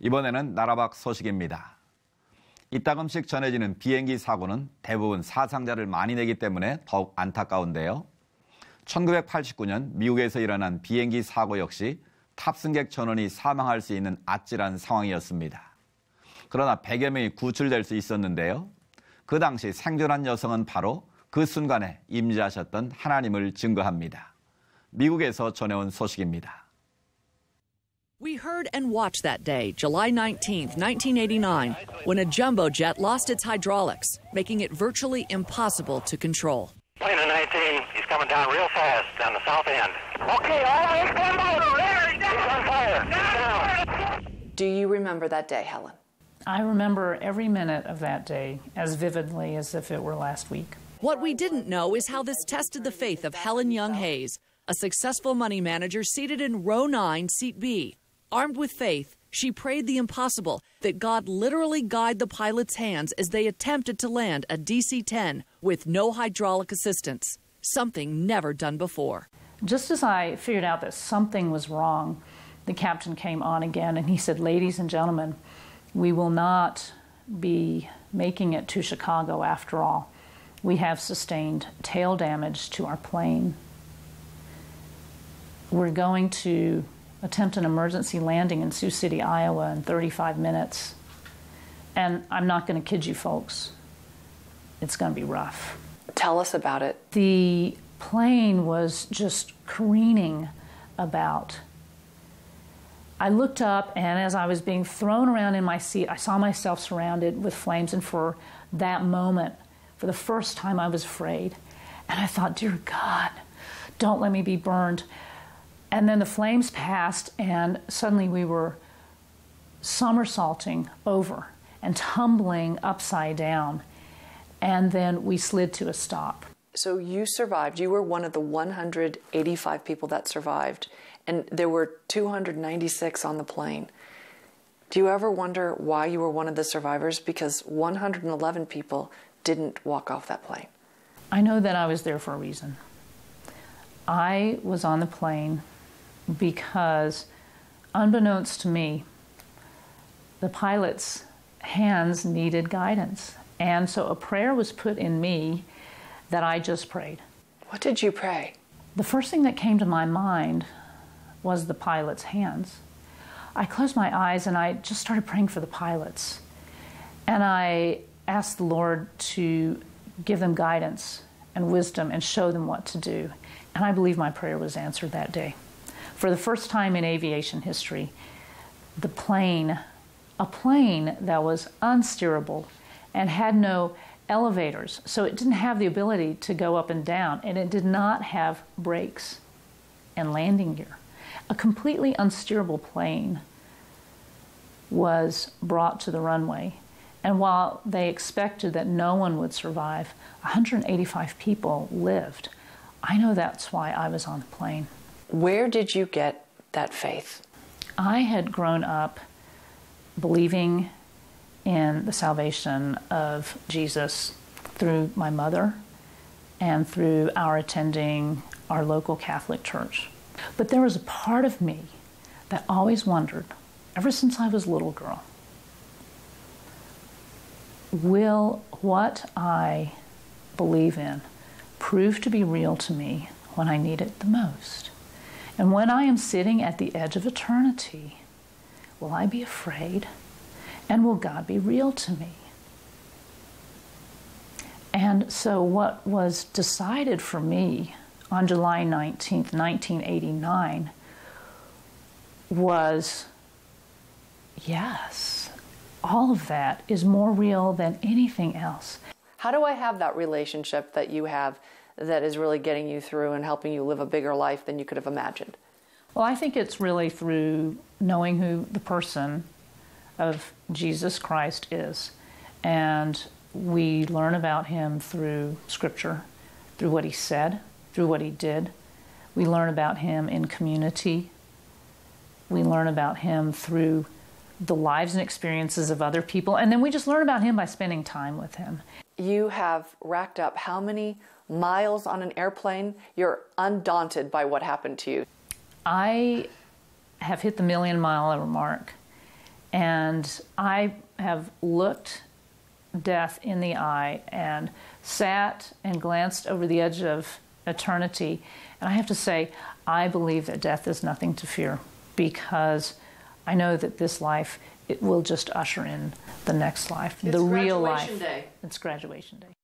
이번에는 나라 밖 소식입니다. 이따금씩 전해지는 비행기 사고는 대부분 사상자를 많이 내기 때문에 더욱 안타까운데요. 1989년 미국에서 일어난 비행기 사고 역시 탑승객 전원이 사망할 수 있는 아찔한 상황이었습니다. 그러나 100여 명이 구출될 수 있었는데요. 그 당시 생존한 여성은 바로 그 순간에 임재하셨던 하나님을 증거합니다. 미국에서 전해온 소식입니다. We heard and watched that day, July 19th, 1989, when a jumbo jet lost its hydraulics, making it virtually impossible to control. Plane in 19, he's coming down real fast down the south end. Okay, all right, stand by. He's on fire. Down. Do you remember that day, Helen? I remember every minute of that day as vividly as if it were last week. What we didn't know is how this tested the faith of Helen Young Hayes, a successful money manager seated in row 9, seat B. Armed with faith, she prayed the impossible, that God literally guide the pilot's hands as they attempted to land a DC-10 with no hydraulic assistance, something never done before. Just as I figured out that something was wrong, the captain came on again and he said, "Ladies and gentlemen, we will not be making it to Chicago after all. We have sustained tail damage to our plane. We're going to attempt an emergency landing in Sioux City, Iowa in 35 minutes. And I'm not going to kid you folks, it's going to be rough." Tell us about it. The plane was just careening about. I looked up, and as I was being thrown around in my seat, I saw myself surrounded with flames, and for that moment, for the first time, I was afraid. And I thought, dear God, don't let me be burned. And then the flames passed, and suddenly we were somersaulting over and tumbling upside down. And then we slid to a stop. So you survived. You were one of the 185 people that survived, and there were 296 on the plane. Do you ever wonder why you were one of the survivors? Because 111 people didn't walk off that plane. I know that I was there for a reason. I was on the plane because, unbeknownst to me, the pilot's hands needed guidance. And so a prayer was put in me that I just prayed. What did you pray? The first thing that came to my mind was the pilot's hands. I closed my eyes and I just started praying for the pilots. And I asked the Lord to give them guidance and wisdom and show them what to do. And I believe my prayer was answered that day. For the first time in aviation history, a plane that was unsteerable and had no elevators, so it didn't have the ability to go up and down, and it did not have brakes and landing gear. A completely unsteerable plane was brought to the runway, and while they expected that no one would survive, 185 people lived. I know that's why I was on the plane. Where did you get that faith? I had grown up believing in the salvation of Jesus through my mother and through our attending our local Catholic church. But there was a part of me that always wondered, ever since I was a little girl, will what I believe in prove to be real to me when I need it the most? And when I am sitting at the edge of eternity, will I be afraid? And will God be real to me? And so what was decided for me on July 19th, 1989 was, yes, all of that is more real than anything else. How do I have that relationship that you have that is really getting you through and helping you live a bigger life than you could have imagined? Well, I think it's really through knowing who the person of Jesus Christ is. And we learn about him through Scripture, through what he said, through what he did. We learn about him in community. We learn about him through the lives and experiences of other people. And then we just learn about him by spending time with him. You have racked up how many miles on an airplane? You're undaunted by what happened to you. I have hit the 1 million mile mark. And I have looked death in the eye and sat and glanced over the edge of eternity. And I have to say, I believe that death is nothing to fear, because I know that this life, it will just usher in the next life, the real life. Day. It's graduation day.